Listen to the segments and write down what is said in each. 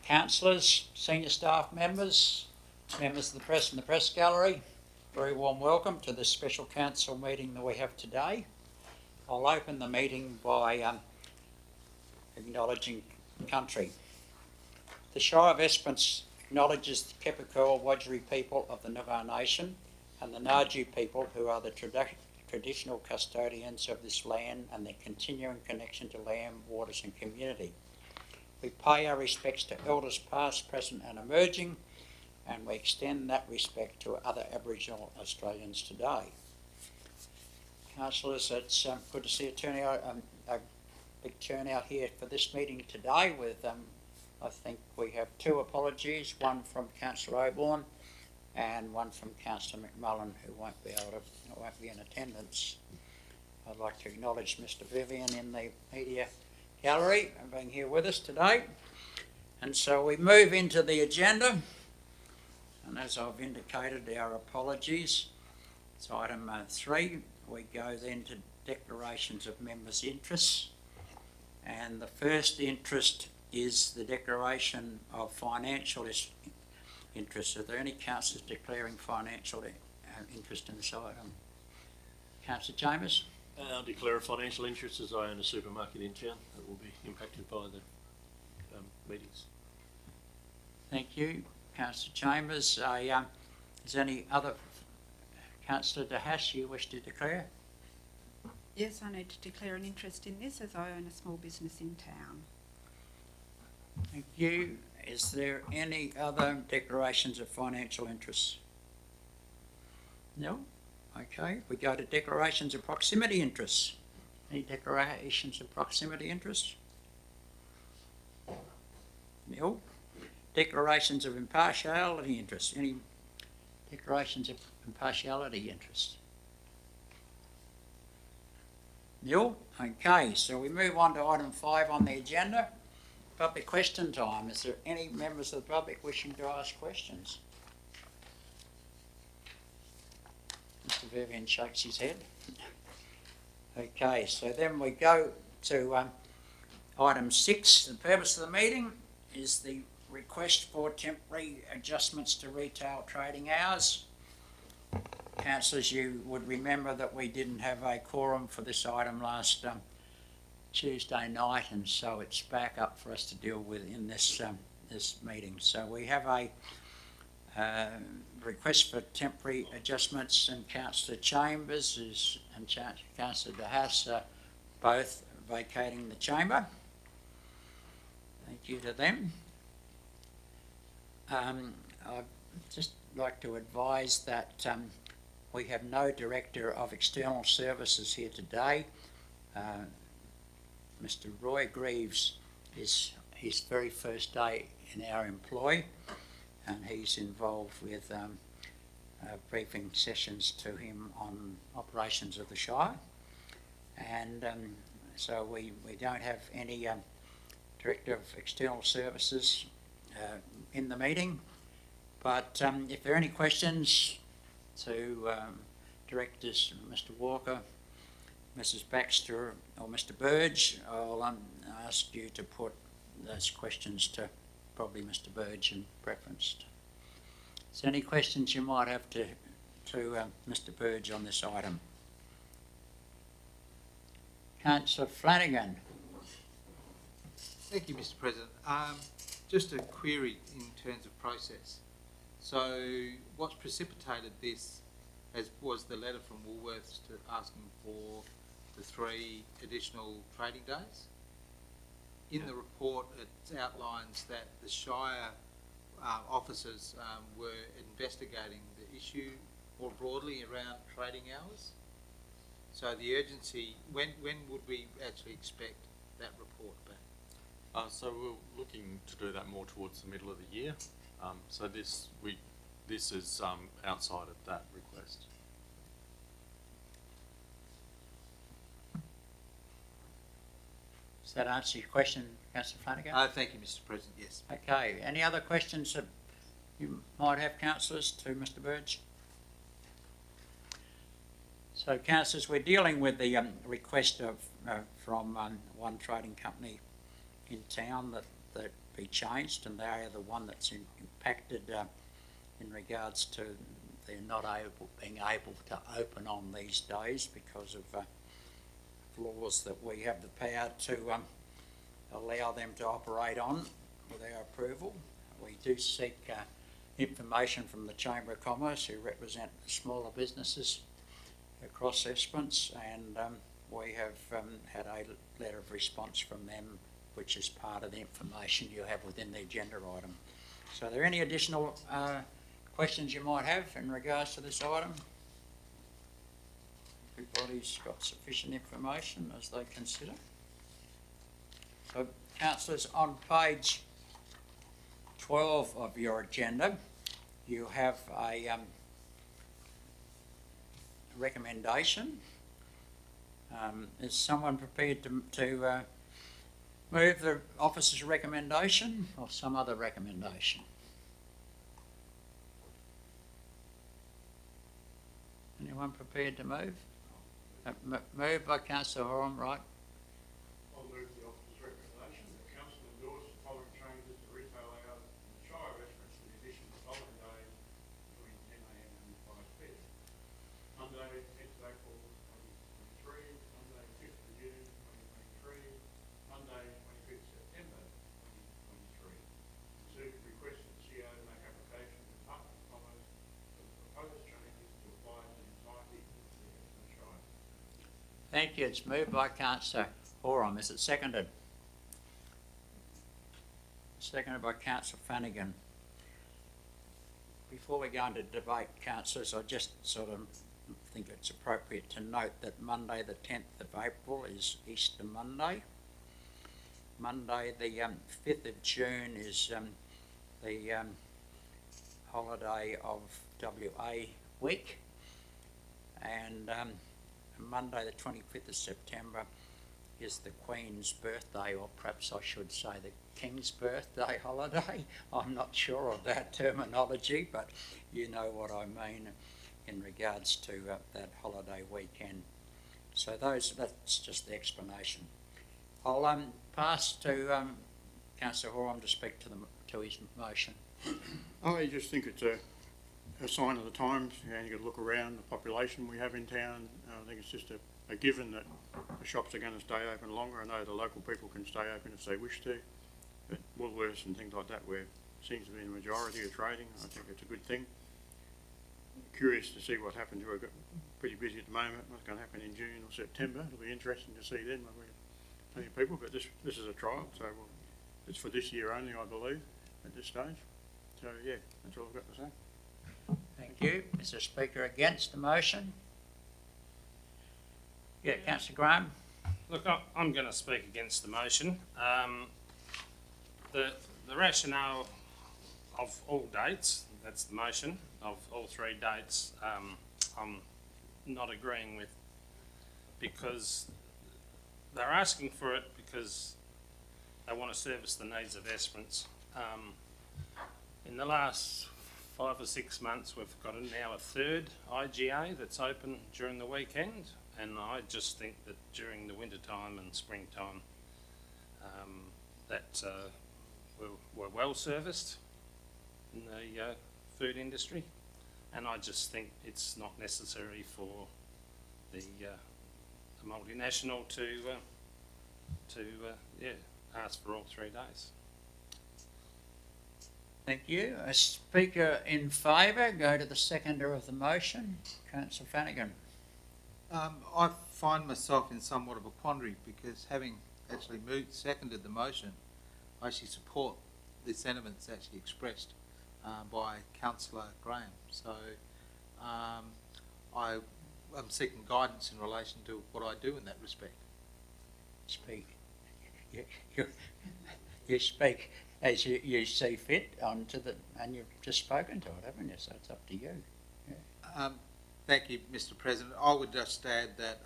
councillors, senior staff members, members of the press and the press gallery, very warm welcome to this special council meeting that we have today. I'll open the meeting by acknowledging country. The Shire of Esperance acknowledges the Kepakul Wurundjeri people of the Noongar Nation and the Ngadju people who are the traditional custodians of this land and their continuing connection to land, waters and community. We pay our respects to elders past, present and emerging, and we extend that respect to other Aboriginal Australians today. Councillors, it's good to see a big turnout here for this meeting today with, I think we have two apologies, one from Councillor Oborne and one from Councillor McMullen, who won't be in attendance. I'd like to acknowledge Mr. Vivian in the media gallery and being here with us today. And so we move into the agenda, and as I've indicated, our apologies. It's item 3. We go then to declarations of members' interests, and the first interest is the declaration of financial interest. Are there any councillors declaring financial interest in this item? Councillor Chambers? I'll declare a financial interest as I own a supermarket in town that will be impacted by the meetings. Thank you, Councillor Chambers. Is there any other? Councillor De Haas, you wish to declare? Yes, I need to declare an interest in this as I own a small business in town. Thank you. Is there any other declarations of financial interests? No? Okay, we go to declarations of proximity interests. Any declarations of proximity interests? No. Declarations of impartiality interests. Any declarations of impartiality interests? No. Okay, so we move on to item 5 on the agenda. Public question time. Is there any members of the public wishing to ask questions? Mr. Vivian shakes his head. Okay, so then we go to item 6. The purpose of the meeting is the request for temporary adjustments to retail trading hours. Councillors, you would remember that we didn't have a quorum for this item last Tuesday night, and so it's back up for us to deal with in this meeting. So we have a request for temporary adjustments, and Councillor Chambers and Councillor De Haas are both vacating the chamber. Thank you to them. I'd just like to advise that we have no Director of External Services here today. Mr. Roy Greaves is his very first day in our employ, and he's involved with briefing sessions to him on operations of the Shire. And so we don't have any Director of External Services in the meeting, but if there are any questions to Directors Mr. Walker, Mrs. Baxter or Mr. Burge, I'll ask you to put those questions to probably Mr. Burge in preference. Is there any questions you might have to Mr. Burge on this item? Councillor Flanagan. Thank you, Mr. President. Just a query in terms of process. So what's precipitated this was the letter from Woolworths asking for the 3 additional trading days. In the report, it outlines that the Shire officers were investigating the issue more broadly around trading hours. So the urgency, when would we actually expect that report back? So we're looking to do that more towards the middle of the year. So this is outside of that request. Does that answer your question, Councillor Flanagan? Thank you, Mr. President. Yes. Okay. Any other questions that you might have, councillors, to Mr. Burge? So, councillors, we're dealing with the request of from one trading company in town that be changed, and they are the one that's impacted in regards to they're not being able to open on these days because of laws that we have the power to allow them to operate on with our approval. We do seek information from the Chamber of Commerce, who represent the smaller businesses across Esperance, and we have had a letter of response from them, which is part of the information you have within the agenda item. So are there any additional questions you might have in regards to this item? Everybody's got sufficient information as they consider. So, councillors, on page 12 of your agenda, you have a recommendation. Is someone prepared to move the officer's recommendation or some other recommendation? Anyone prepared to move? Moved by Councillor Horan, right? I'll move the officer's recommendation that council endorse the following changes to retail hours in the Shire restaurants with the addition of following days between 10 a.m. and 5 p.m. Monday, 10th of April 2023, Monday, 5th of June 2023, Monday, 25th of September 2023. Received request that the CEO make application to the Department of Commerce for the proposed changes to apply to the entirety of the Shire. Thank you. It's moved by Councillor Horan. Is it seconded? Seconded by Councillor Flanagan. Before we go into debate, councillors, I just sort of think it's appropriate to note that Monday the 10th of April is Easter Monday. Monday the 5th of June is the holiday of WA week, and Monday the 25th of September is the Queen's birthday, or perhaps I should say the King's birthday holiday. I'm not sure of that terminology, but you know what I mean in regards to that holiday weekend. So that's just the explanation. I'll pass to Councillor Horan to speak to his motion. I just think it's a sign of the times. You got to look around the population we have in town. I think it's just a given that the shops are going to stay open longer. I know the local people can stay open if they wish to, but Woolworths and things like that, where it seems to be the majority of trading, I think it's a good thing. Curious to see what happens. We're pretty busy at the moment. What's going to happen in June or September? It'll be interesting to see then when we have plenty of people. But this is a trial, so it's for this year only, I believe, at this stage. So yeah, that's all I've got to say. Thank you. Is there a speaker against the motion? Yeah, Councillor Graham. Look, I'm going to speak against the motion. The rationale of all dates, that's the motion, of all three dates, I'm not agreeing with, because they're asking for it because they want to service the needs of Esperance. In the last 5 or 6 months, we've got now a third IGA that's open during the weekend, and I just think that during the winter time and springtime that we're well serviced in the food industry, and I just think it's not necessary for the multinational to ask for all 3 days. Thank you. A speaker in favour, go to the seconder of the motion, Councillor Flanagan. I find myself in somewhat of a quandary because having actually seconded the motion, I actually support the sentiments actually expressed by Councillor Graham. So I'm seeking guidance in relation to what I do in that respect. Speak. You speak as you see fit and you've just spoken to it, haven't you? So it's up to you. Yeah. Thank you, Mr. President. I would just add that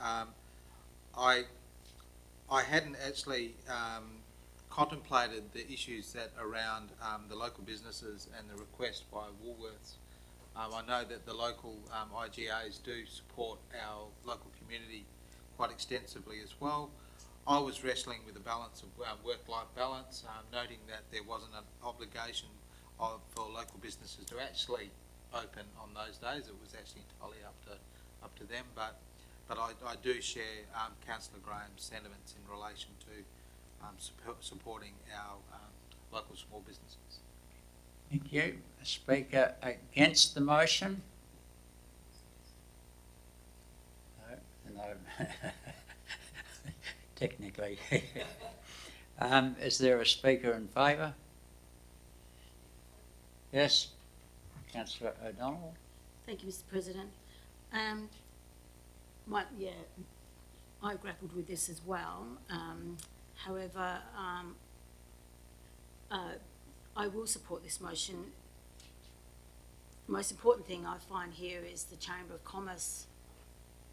I hadn't actually contemplated the issues that around the local businesses and the request by Woolworths. I know that the local IGAs do support our local community quite extensively as well. I was wrestling with the balance of work-life balance, noting that there wasn't an obligation for local businesses to actually open on those days. It was actually entirely up to them. But I do share Councillor Graham's sentiments in relation to supporting our local small businesses. Thank you. A speaker against the motion? No. Technically. Is there a speaker in favour? Yes. Councillor O'Donnell? Thank you, Mr. President. I grappled with this as well. However, I will support this motion. The most important thing I find here is the Chamber of Commerce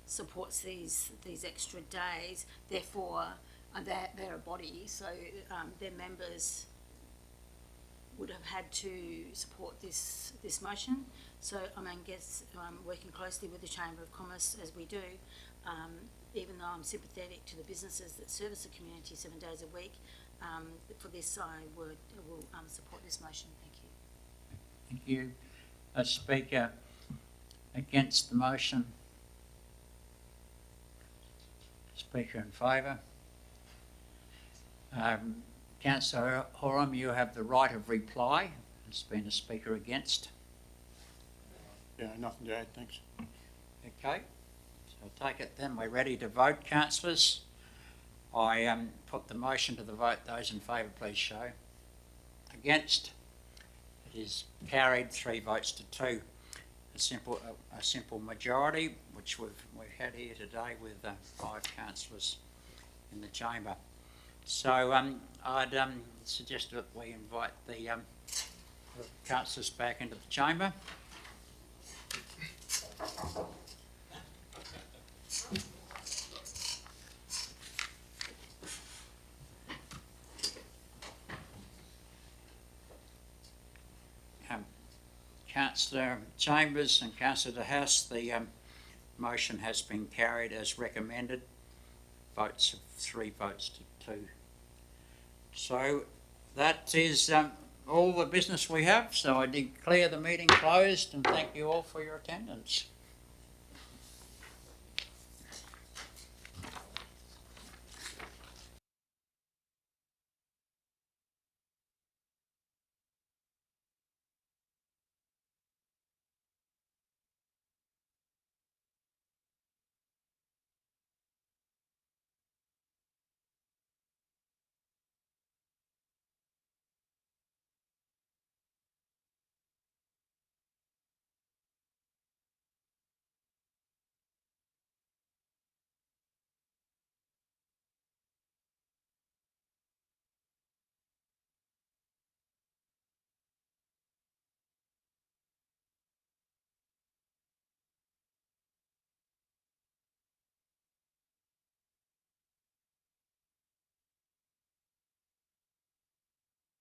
supports these extra days. Therefore, they're a body, so their members would have had to support this motion. So working closely with the Chamber of Commerce as we do, even though I'm sympathetic to the businesses that service the community 7 days a week, for this I will support this motion. Thank you. Thank you. A speaker against the motion? Speaker in favour? Councillor Horam, you have the right of reply. There's been a speaker against. Yeah, nothing to add, thanks. Okay, so I take it then we're ready to vote, councillors. I put the motion to the vote. Those in favour, please show. Against? It is carried 3 votes to 2. A simple majority, which we've had here today with 5 councillors in the chamber. So I'd suggest that we invite the councillors back into the chamber. Councillor Chambers and Councillor De House, the motion has been carried as recommended. Votes of 3 votes to 2. So that is all the business we have. So I declare the meeting closed and thank you all for your attendance.